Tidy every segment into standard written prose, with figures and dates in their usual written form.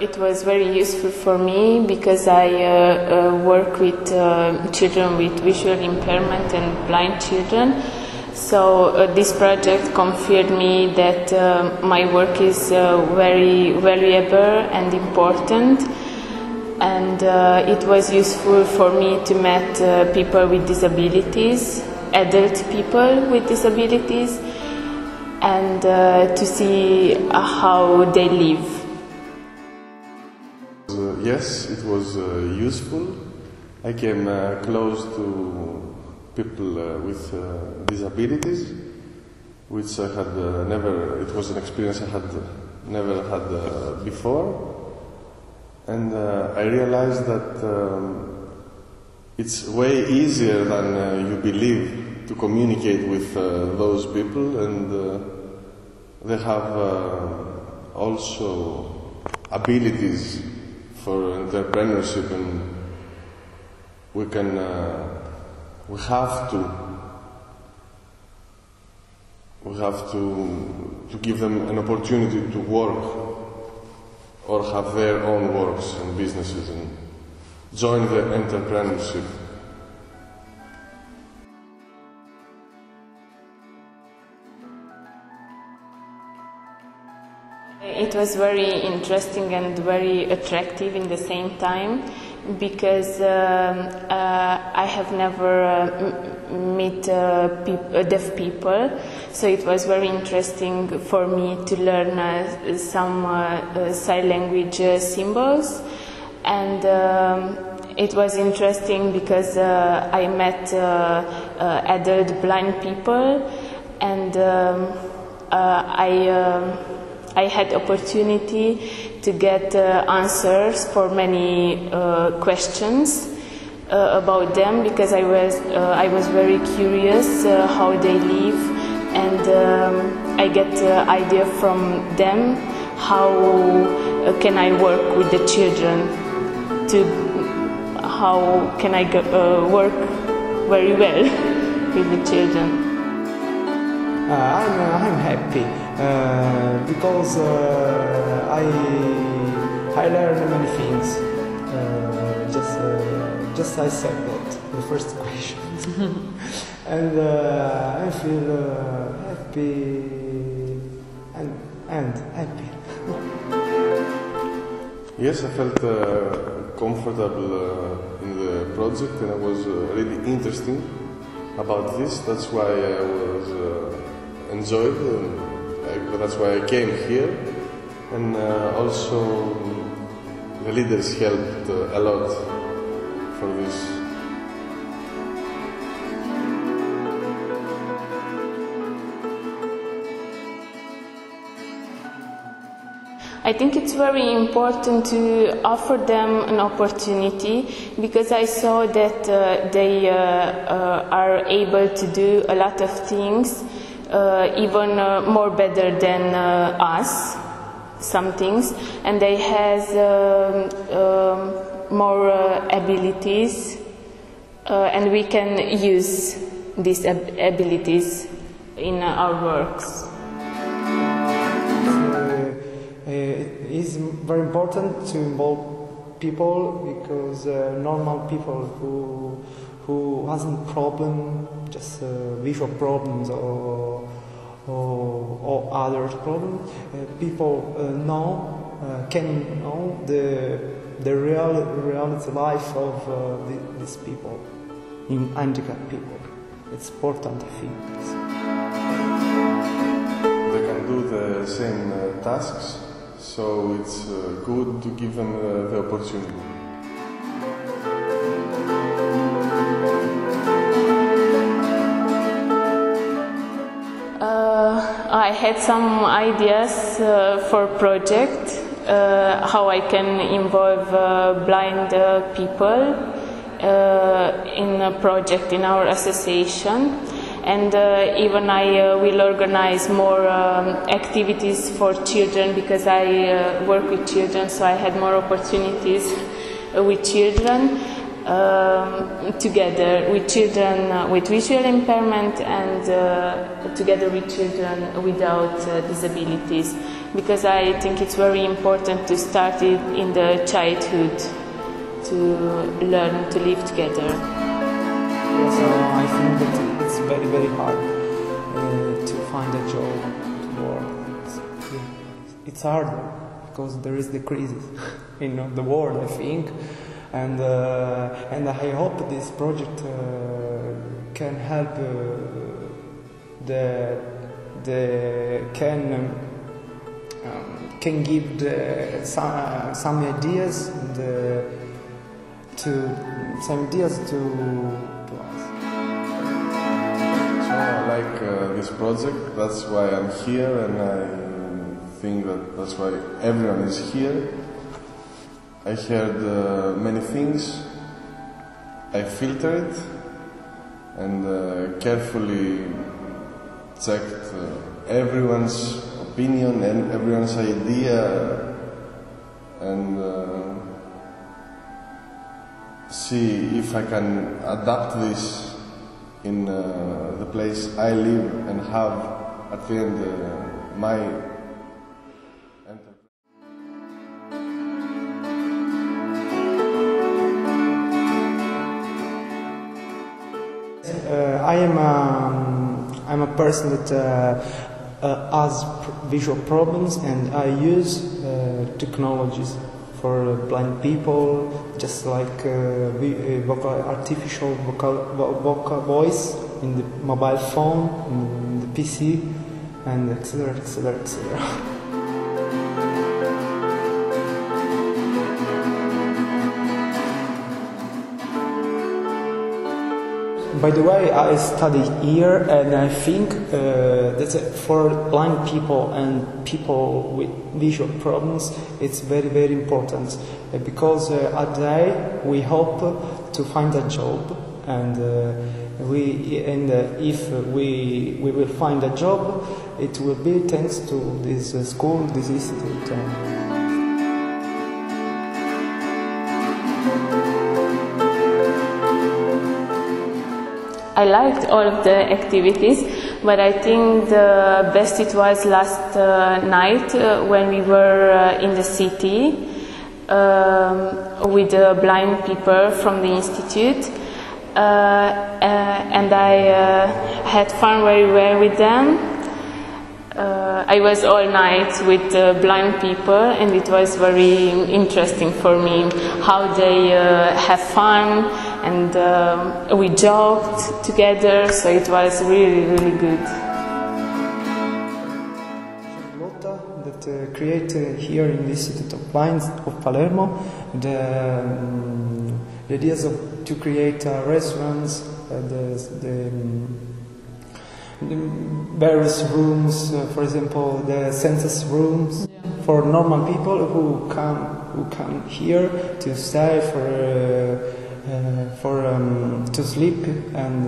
It was very useful for me because I work with children with visual impairment and blind children. So this project confirmed me that my work is very valuable and important, and it was useful for me to meet people with disabilities, adult people with disabilities, and to see how they live. Yes, it was useful. I came close to people with disabilities, which I had never, it was an experience I had never had before. And I realized that it's way easier than you believe to communicate with those people, and they have also abilities for entrepreneurship, and we have to give them an opportunity to work or have their own works and businesses and join the entrepreneurship. It was very interesting and very attractive in the same time, because I have never met deaf people, so it was very interesting for me to learn some sign language symbols, and it was interesting because I met adult blind people, and I had opportunity to get answers for many questions about them, because I was very curious how they live, and I get idea from them how can I work with the children, how can I work very well with the children. I'm happy because I learned many things. Just I said that the first question, and I feel happy and happy. Yes, I felt comfortable in the project, and I was really interesting about this. That's why I was enjoyed, and that's why I came here. And also the leaders helped a lot for this. I think it's very important to offer them an opportunity, because I saw that they are able to do a lot of things, even more better than us, some things, and they have more abilities, and we can use these abilities in our works. It is very important to involve people, because normal people who hasn't problem, just visual problems or other problems, people can know the reality life of these people, in handicapped people. It's important, I think. They can do the same tasks, so it's good to give them the opportunity. I had some ideas for project, how I can involve blind people in a project in our association, and even I will organize more activities for children, because I work with children, so I had more opportunities with children. Together with children with visual impairment and together with children without disabilities, because I think it's very important to start it in the childhood to learn to live together. Yes, I think that it's very, very hard to find a job, to work. It's hard because there is the crisis in the world, I think. And I hope this project can help can give some ideas to us. So I like this project. That's why I'm here, and I think that's why everyone is here. I heard many things, I filtered it and carefully checked everyone's opinion and everyone's idea and see if I can adapt this in the place I live and have at the end my enterprise. I'm a person that has visual problems, and I use technologies for blind people, just like artificial vocal voice in the mobile phone, in the PC, and etc., etc., etc. By the way, I study here, and I think that for blind people and people with visual problems, it's very, very important, because at the end we hope to find a job, and if we will find a job, it will be thanks to this school, this institute. I liked all of the activities, but I think the best it was last night when we were in the city with the blind people from the institute, and I had fun very well with them. I was all night with blind people, and it was very interesting for me how they have fun, and we joked together, so it was really, really good. Lotta that created here in the Institute of Blinds of Palermo the ideas to create restaurants, the various rooms, for example, the census rooms for normal people who come here to stay to sleep, and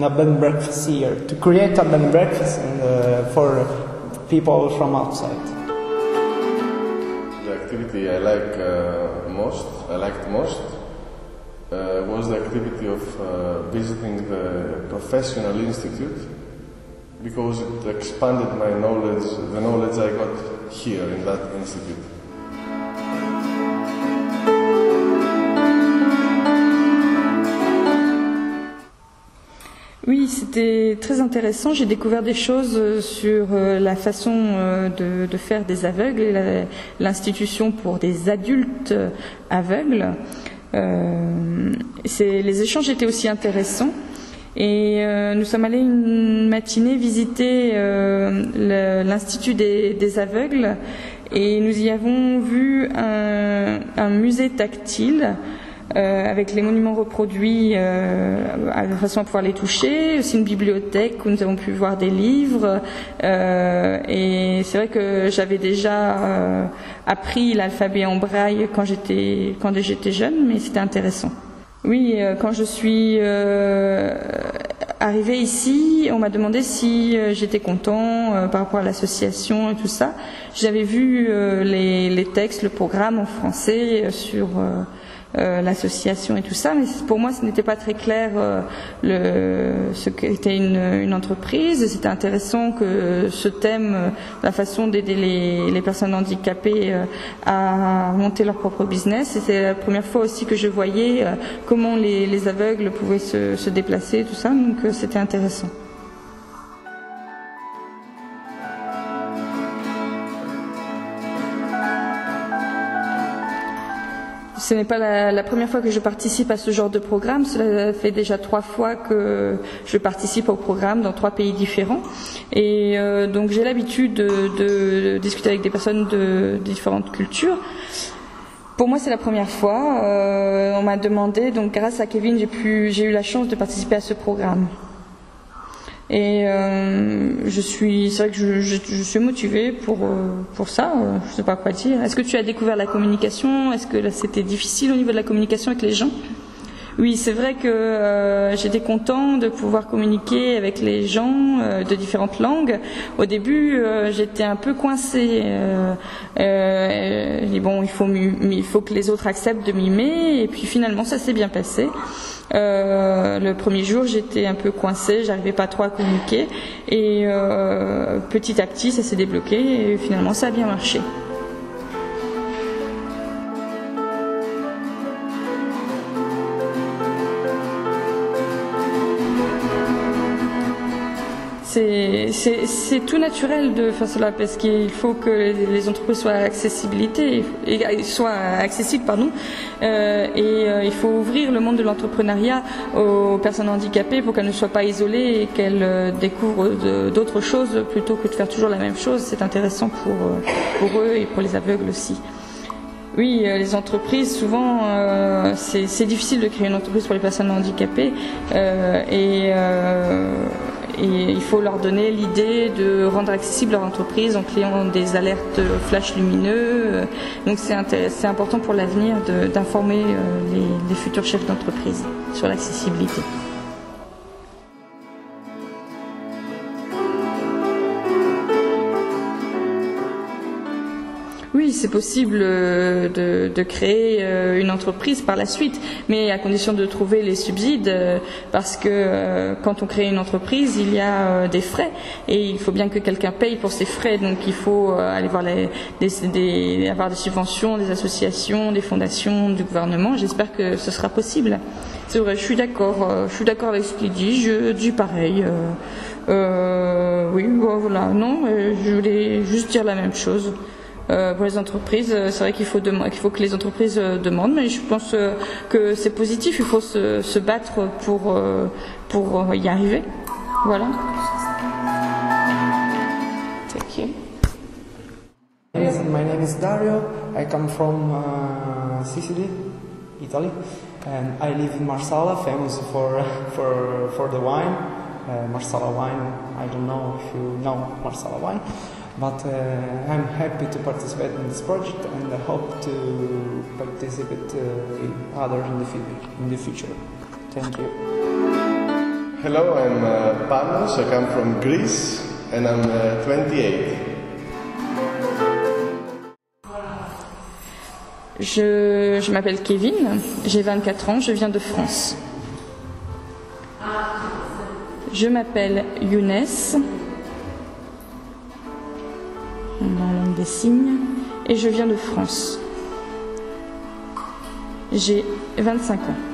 a bed and breakfast here, to create a bed and breakfast for people from outside. The activity I liked most was the activity of visiting the professional institute, because it expanded my knowledge, the knowledge I got here in that institute. Oui, c'était très intéressant. J'ai découvert des choses sur la façon de faire des aveugles et l'institution pour des adultes aveugles. Les échanges étaient aussi intéressants. Et nous sommes allés une matinée visiter l'Institut des aveugles, et nous y avons vu un musée tactile avec les monuments reproduits de façon à pouvoir les toucher, aussi une bibliothèque où nous avons pu voir des livres, et c'est vrai que j'avais déjà appris l'alphabet en braille quand j'étais jeune, mais c'était intéressant. Oui, quand je suis arrivée ici, on m'a demandé si j'étais content par rapport à l'association et tout ça. J'avais vu les textes, le programme en français sur l'association et tout ça, mais pour moi ce n'était pas très clair ce qu'était une entreprise. C'était intéressant que ce thème, la façon d'aider les personnes handicapées à monter leur propre business, c'était la première fois aussi que je voyais comment les aveugles pouvaient se déplacer, tout ça, donc c'était intéressant. Ce n'est pas la première fois que je participe à ce genre de programme. Cela fait déjà 3 fois que je participe au programme dans 3 pays différents. Et donc j'ai l'habitude de discuter avec des personnes de différentes cultures. Pour moi, c'est la première fois. On m'a demandé, donc grâce à Kevin, j'ai eu la chance de participer à ce programme. Et c'est vrai que je suis motivée pour ça. Je sais pas quoi dire. Est-ce que tu as découvert la communication? Est-ce que c'était difficile au niveau de la communication avec les gens? Oui, c'est vrai que j'étais contente de pouvoir communiquer avec les gens de différentes langues. Au début, j'étais un peu coincée. Bon, il faut que les autres acceptent de mimer. Et puis finalement, ça s'est bien passé. Le premier jour, j'étais un peu coincée, j'arrivais pas trop à communiquer. Et petit à petit, ça s'est débloqué et finalement, ça a bien marché. C'est tout naturel de faire cela parce qu'il faut que les entreprises soient accessibles, il faut ouvrir le monde de l'entrepreneuriat aux personnes handicapées pour qu'elles ne soient pas isolées et qu'elles découvrent d'autres choses plutôt que de faire toujours la même chose. C'est intéressant pour eux et pour les aveugles aussi. Oui, les entreprises, souvent, c'est difficile de créer une entreprise pour les personnes handicapées et il faut leur donner l'idée de rendre accessible leur entreprise en créant des alertes flash lumineux. Donc c'est important pour l'avenir d'informer les futurs chefs d'entreprise sur l'accessibilité. Oui, c'est possible de créer une entreprise par la suite, mais à condition de trouver les subsides, parce que quand on crée une entreprise, il y a des frais et il faut bien que quelqu'un paye pour ces frais. Donc il faut aller voir avoir des subventions, des associations, des fondations, du gouvernement. J'espère que ce sera possible. C'est vrai, je suis d'accord avec ce qu'il dit. Je dis pareil. Oui, bon, voilà. Non, je voulais juste dire la même chose. Pour les entreprises, c'est vrai qu'il faut que les entreprises demandent, mais je pense que c'est positif. Il faut se battre pour y arriver. Voilà. Thank you. My name is Dario. I come from Sicily, Italy, and I live in Marsala, famous for the wine, Marsala wine. I don't know if you know Marsala wine. But I'm happy to participate in this project and I hope to participate in others in the future. Thank you. Hello, I'm Panos, I come from Greece and I'm 28. Je m'appelle Kevin, j'ai 24 ans, je viens de France. Je m'appelle Younes, dans la langue des signes, et je viens de France. J'ai 25 ans.